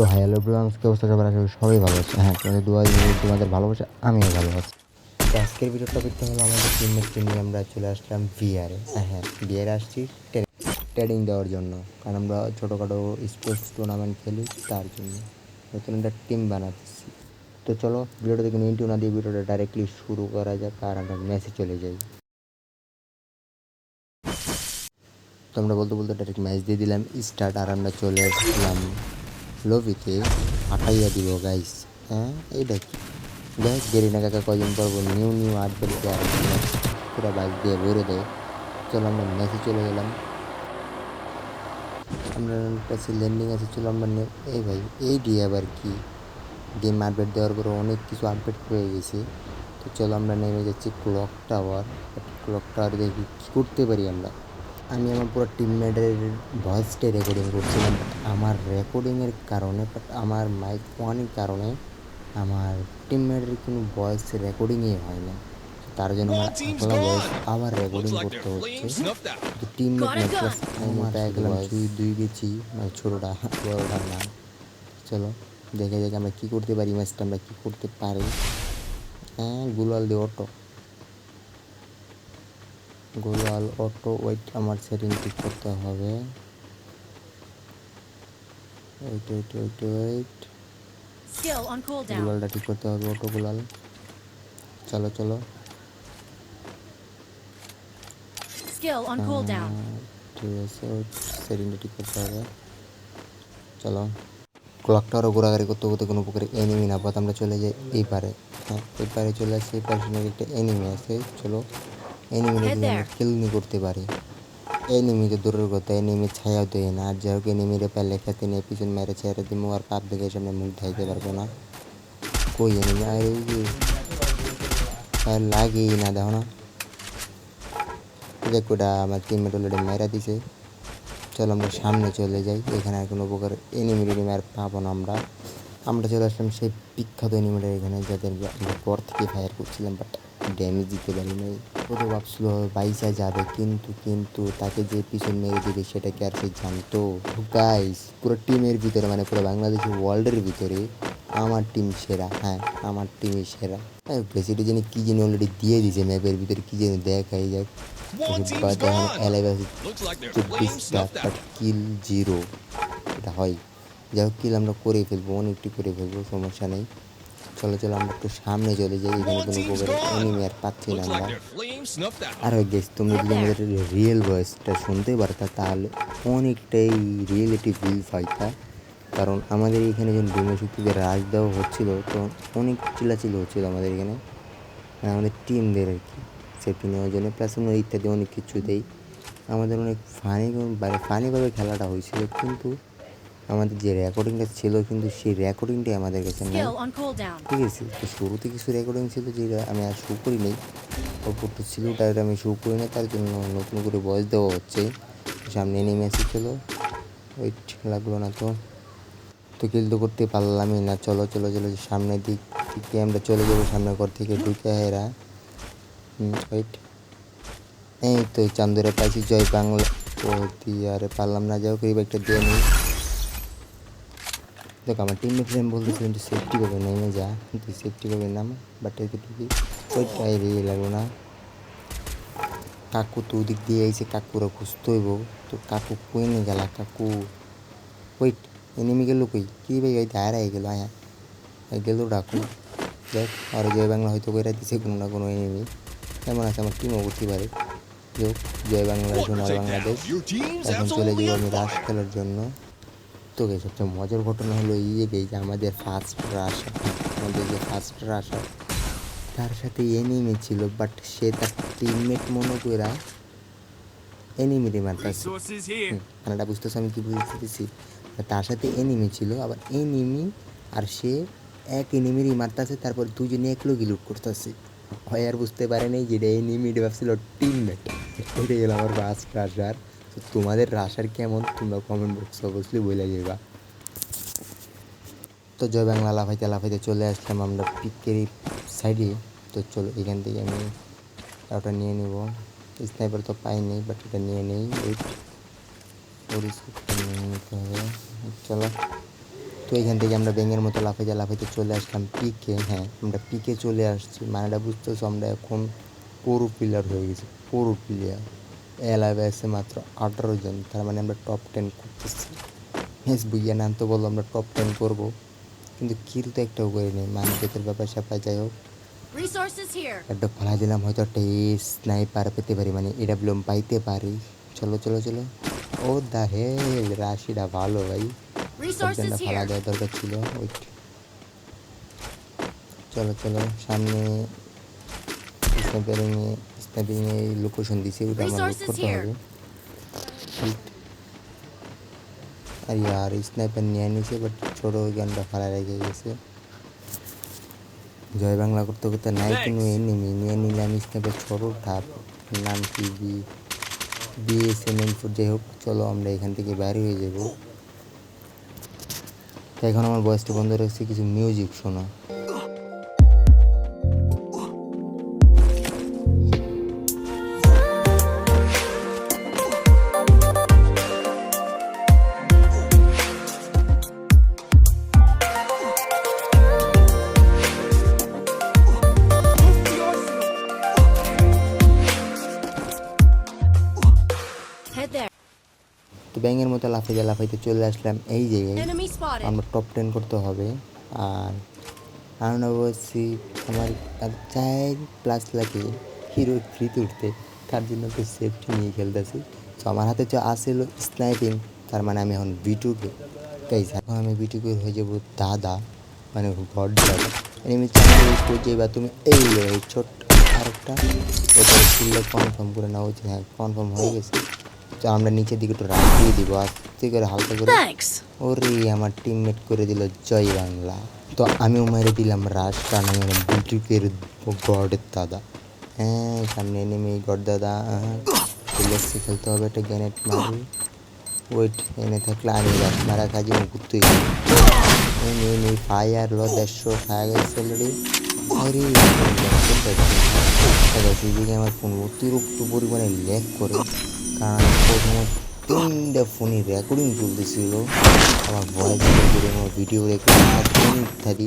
তো হ্যালো ব্রাংস, কি অবস্থা সবার? আশা করি সবাই ভালো আছে। হ্যাঁ, তোমাদের দোয়া, তোমাদের ভালোবাসা, আমিও ভালো আছি। তো আজকের ভিডিও টপিকটা হলো আমাদের টিমমেটকে নিয়ে আমরা চলে আসলাম ভিআরে। হ্যাঁ, ভিআরে আসছি ট্রেডিং দেওয়ার জন্য, কারণ আমরা ছোটোখাটো স্পোর্টস টুর্নামেন্ট খেলি, তার জন্য নতুন একটা টিম বানাচ্ছি। তো চলো ভিডিওটা দেখে ইন্টু না দিয়ে ভিডিওটা ডাইরেক্টলি শুরু করা যাক, আর আমরা ম্যাচে চলে যাই। তো আমরা বলতে বলতে ডাইরেক্ট ম্যাচ দিয়ে দিলাম স্টার্ট, আর আমরা চলে আসলাম লবিতে। আটাইয়া দিব গাইস। হ্যাঁ, এইটা কি গাইস, গেরিনা কাকা কয়দিন পর নিউ নিউ আপডেট দিয়ে আর ম্যাচ পুরো বাইক দিয়ে ভরে দেয়। চলো আমরা ম্যাচে চলে গেলাম। আমরা কাছে ল্যান্ডিং আছে, চলো আমরা এই ভাই এই দিয়ে আবার কি গেম আপডেট দেওয়ার পরে অনেক কিছু আপডেট হয়ে গেছে। তো চলো আমরা নেমে যাচ্ছি ক্লক টাওয়ার। ক্লক টাওয়ার দেখি কী করতে পারি আমরা। আমি আমার পুরো টিমমেটের ভয়েসটাই রেকর্ডিং করছিলাম, বাট আমার রেকর্ডিংয়ের কারণে, বাট আমার মাইক অনের কারণে আমার টিমমেটের কোনো ভয়েস রেকর্ডিংই হয় না। তার জন্য আমার একলা ভয়েস আবার রেকর্ডিং করতে হচ্ছে। তো টিমমেট নেই, প্লাস আমার একলা দুই গেছি, মানে ছোটোটা বড়োটার নাম। চলো দেখে দেখে আমরা কী করতে পারি, ম্যাচটা আমরা কী করতে পারি। হ্যাঁ, গুলাল দিয়ে অটো, গুলাল অটো। ওয়েট, আমার সেটিং ঠিক করতে হবে। ওয়েট ওয়েট ওয়েট ওয়েট, গুলালটা ঠিক করতে হবে, অটো গুলাল। চলো চলো, ঠিক আছে, সেটিংটা ঠিক করতে হবে। চলো ক্লকটা আরও ঘোরাঘুরি করতে করতে কোনো প্রকারে এনিমি না পাত আমরা চলে যাই এই পারে। হ্যাঁ, এই পারে চলে আসছি। এই পারে শুনে একটা এনিমি আছে, চলো এনিমিটা যদি আমরা কিল করতে পারি। এনিমি তো দূরের কথা, এনিমি ছায়াও দেয় না। আর যাই হোক, এনিমিরে পারলে খেতে নিয়ে পিছন মেরে ছেড়ে দিব, আর পাপ দেখে সামনে মুখ ঢাইতে পারবো না। কই এনিমি? আর এই যে লাগেই না, দেখো না, দেখ ওটা আমার টিমমেট অলরেডি মেরা দিছে। চলো আমরা সামনে চলে যাই, এখানে আর কোনো প্রকার এনিমি আর পাবো না আমরা। আমরা চলে আসলাম সেই বিখ্যাত এনিমিটার এখানে, যাদের আমরা পর থেকে ফায়ার করছিলাম, বাট ড্যামেজ দিতে পারি নাই। ও তো ভাবছিল বাইসা যাবে, কিন্তু তাকে যে পিছন মেরে দিবে সেটা কি আর সে জানতো? গাইস, পুরো টিমের ভিতরে, মানে পুরো বাংলাদেশের ওয়ার্ল্ডের ভিতরে আমার টিম সেরা। হ্যাঁ, আমার টিমই সেরা। প্রেসিডেন্ট যিনি কী যিনি অলরেডি দিয়ে দিয়েছে ম্যাপের ভিতরে, কী যেন দেখাই যাক। এখন এলাকা 24টা, বাট কিল 0। এটা হয়, যাই হোক, কিল আমরা করে ফেলবো, অনেকটি করে ফেলবো, সমস্যা নেই। চলো চলো আমরা একটু সামনে চলে যাই, এখানে কোনো প্রকার এনিমি আর পাচ্ছি না আমরা। আর গেস, তুমি যদি আমাদের রিয়েল ভয়েসটা শুনতে পারতা তাহলে অনেকটাই রিয়েলিটি ফিল পাইতা। কারণ আমাদের এখানে যখন বিমা শক্তিদের রাজ দেওয়া হচ্ছিলো, তো অনেক চিল্লাচিল্লি হচ্ছিলো আমাদের এখানে, মানে আমাদের টিমদের আর কি সেফটি নেওয়ার জন্য, প্লাস অন্য ইত্যাদি অনেক কিছু দেই। আমাদের অনেক ফানিভাবে খেলাটা হয়েছিল, কিন্তু আমাদের যে রেকর্ডিংটা ছিল, কিন্তু সেই রেকর্ডিংটাই আমাদের কাছে নেই। ঠিক আছে, তো শুরুতে কিছু রেকর্ডিং ছিল যেটা আমি আর শো করি নি, অল্পটা ছিল, ওটা আমি শো করি না, তার জন্য নতুন করে ভয়েস দেওয়া হচ্ছে। সামনে নেমে আসছিল, ওয়েট লাগলো না তো, কিল তো করতে পারলামই না। চলো চলো চলো, সামনের দিক থেকে আমরা চলে যাবো, সামনের ঘর থেকে ঢুকে হেরা। ওয়েট, এই তো চান্দুরে পাইছি, জয় বাংলা। ও আরে পারলাম না, যাও এই বাইকটা দিয়ে নিই। দেখো আমার টিমমেট আমি বলতেছিলাম যে সেফটিভাবে নেমে যা, তুই সেফটিভাবে নাম, বাট এতটুকু ওইটাই রেগে লাগলো না। কাকু তো ওদিক দিয়ে আইসে, কাকুরা খুঁজতে হইব। তো কাকু কই নিয়ে গেলা কাকু? ওইট, এনিমি গেল কই? কি ভাই, ওই দাঁড়াই গেল, আয়া গেল ডাকু। দেখ, আর জয় বাংলা হয়তো কইরা দিছে কোনো না কোনো এনিমি, এমন আছে আমার টিমও করতে পারে। যোগ জয় বাংলা, সোনার বাংলাদেশ। এখন চলে যাবো আমি রাশ খেলার জন্য। তো সবচেয়ে মজার ঘটনা হলো এই যে আমাদের আমাদের যে ফার্স্ট রাশার, তার সাথে এনিমি ছিল, বাট সে তার টিমমেট মনে কইরা এনিমিরে মারতেছে। কানাডা বুঝতেছে আমি কি বুঝতেছি? তার সাথে এনিমি ছিল, আবার এনিমি আর সে এক এনিমিরই মারতেছে, তারপর দুজনে এক লোক লুট করতেছে। হয় আর বুঝতে পারে নাই যেটা এনিমি, ভাবছিল টিমমেট। এটাই গেল আমার ফার্স্ট রাশার। তো তোমাদের রাশার কেমন, তোমরা কমেন্ট বক্সে অবশ্যই বলে যাবা। তো জয় বাংলা লাফাইতে লাফাইতে চলে আসলাম আমরা পিকের সাইডে। তো চলো এখান থেকে আমি ওটা নিয়ে নিব। স্নাইপার তো পাইনি, বাট এটা নিয়ে নেই। ওয়েট, নিয়ে নিতে হবে। চলো তো এখান থেকে আমরা ব্যাঙের মতো লাফাইতে চলে আসলাম পিকে। হ্যাঁ, আমরা পিকে চলে আসছি, মানেটা বুঝতেছো, আমরা এখন পুরো প্লেয়ার হয়ে গেছি, পুরো প্লেয়ার। এলাইভে আছে মাত্র 18 জন, তার মানে আমরা টপ 10 করতেছি। হ্যাঁ বুঝিয়া নাম তো বললো আমরা টপ 10 করবো, কিন্তু কিল তো একটাও করে নেই, মানে জেতের ব্যাপার স্যাপার। যাই হোক, একটা ফালা দিলাম, হয়তো একটা স্নাইপার পেতে পারি, মানে এডাব্লিউএম পাইতে পারি। চলো চলো চলো। ও দা হেল, রাশিটা ভালো ভাই, শটগানটা ফালা দেওয়ার দরকার ছিল। ওই চলো চলো সামনে। স্নাইপিংয়ে লোকেশন দিছে, ওটা আমার লুক করতে হবে। আর ইয়ার স্নাইপার নিয়ে নিছে, বাট ছোট গানটা ফালা রেখে গেছে। জয় বাংলা করতে করতে নাই কোনো এনিমি নিয়ে নিলাম স্নাইপার ছোট ঠাপ, নাম কি BSM-4। যাই হোক, চলো আমরা এখান থেকে বাইরে হয়ে যাব। এখন আমার ভয়েসটা বন্ধ রাখছি, কিছু মিউজিক শোনো। তো ব্যাঙের মতো লাফাইতে চলে আসলাম এই জায়গায়। আমরা টপ 10 করতে হবে। আর আমরা বলছি আমার 4+ লাগে হিরো ফ্রিতে উঠতে, তার জন্য একটু সেফটি নিয়ে খেলতেছি। তো আমার হাতে আসছিল স্নাইপিং, তার মানে আমি এখন বিটুকে গাইস, এখন আমি বিটুকে হয়ে যাবো দাদা, মানে গড দাদা। এনিমি চাইলে কোচে বা তুমি এই ছোট্ট আরেকটা ওটা কিলটা কনফার্ম করে নেওয়া উচিত। হ্যাঁ, কনফার্ম হয়ে গেছে। তো আমরা নিচের দিকে একটু রাখ দিয়ে দিব আস্তে করে, হালকা করে। ওরে আমার টিমমেট করে দিল জয় বাংলা। তো আমিও মেরে দিলাম রাশ, কারণ আমি বিটুকের গডের দাদা। হ্যাঁ, সামনে নেমে গড দাদা। লেসে খেলতে হবে, একটা গ্যানেট মারি। ওয়েট, এনে থাকলে আমি রাশ মারা কাজে ঘুরতে গেছি। ফায়ার লো 150 খাওয়া গেছে অলরেডি। আরে সেদিকে আমার ফোন অতিরিক্ত পরিমাণে ল্যাগ করে, কারণ প্রথমে 3টা ফোনে রেকর্ডিং চলতেছিল, আমার ভয়েস রেকর্ডিং, আমার ভিডিও রেকর্ডিং ইত্যাদি।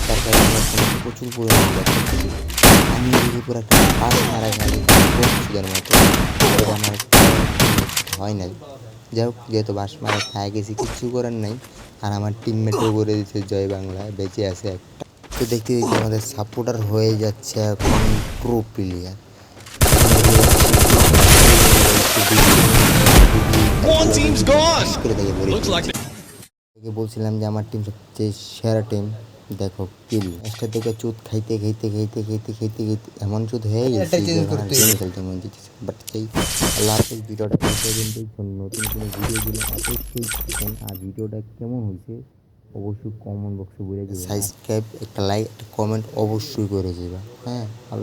তার কারণে আমার ফোনে প্রচুর পরিমাণে ল্যাগ করতেছিল। আমি যদি পুরো একটা বাস মারা খালি পড়ছিলার মতো, এটা আমার হয় নাই। যাই হোক, যেহেতু বাস মারা খায় গেছি, কিচ্ছু করার নাই। আর আমার টিমমেটও করে দিচ্ছে জয় বাংলা, বেঁচে আছে একটা। তো দেখতে দেখতে আমাদের সাপোর্টার হয়ে যাচ্ছে এখন প্রো প্লেয়ার। বলছিলাম যে আমার টিম সবচেয়ে সেরা টিম। দেখো কিল একটা থেকে চুত খাইতে এমন চুত হয়ে গেছে খেলতে মন দিতেছে। বাট সেই লাস্টের ভিডিওটা নতুন কোনো ভিডিওগুলো অবশ্যই দেখুন। আর ভিডিওটা কেমন হয়েছে অবশ্যই কমেন্ট বক্সে বলে দেবেন। সাবস্ক্রাইব, একটা লাইক, একটা কমেন্ট অবশ্যই করে দেবা। হ্যাঁ, আল্লাহ।